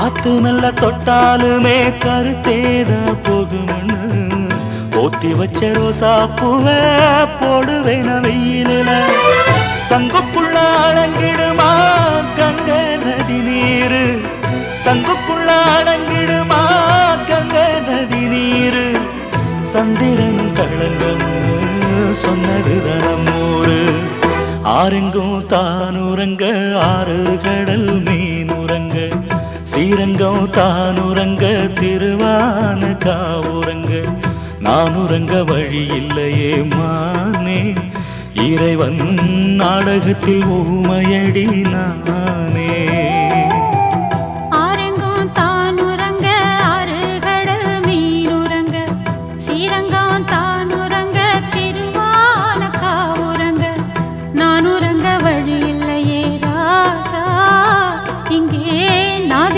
காத்து மெல்ல தொட்டாலுமே கருத்தேத போகும்னு போத்தி வச்ச ரோசா பூவ போடுவேன வெயிலில சங்குக்குள்ள அடங்கிடுமா கங்க நதி நீரு சங்குக்குள்ள அடங்கிடுமா கங்க நதி நீரு சந்திரன் களங்கம்னு சொன்னது தனமூரு ஆரெங்கும் தானுரங்க ஆறு கடல் மீனுரங்க சீரங்கம் தானுரங்க திருவான காவுரங்க நானுரங்க வழி இல்லையே மானே இறைவன் நாடகத்தில் ஊமையடி நானே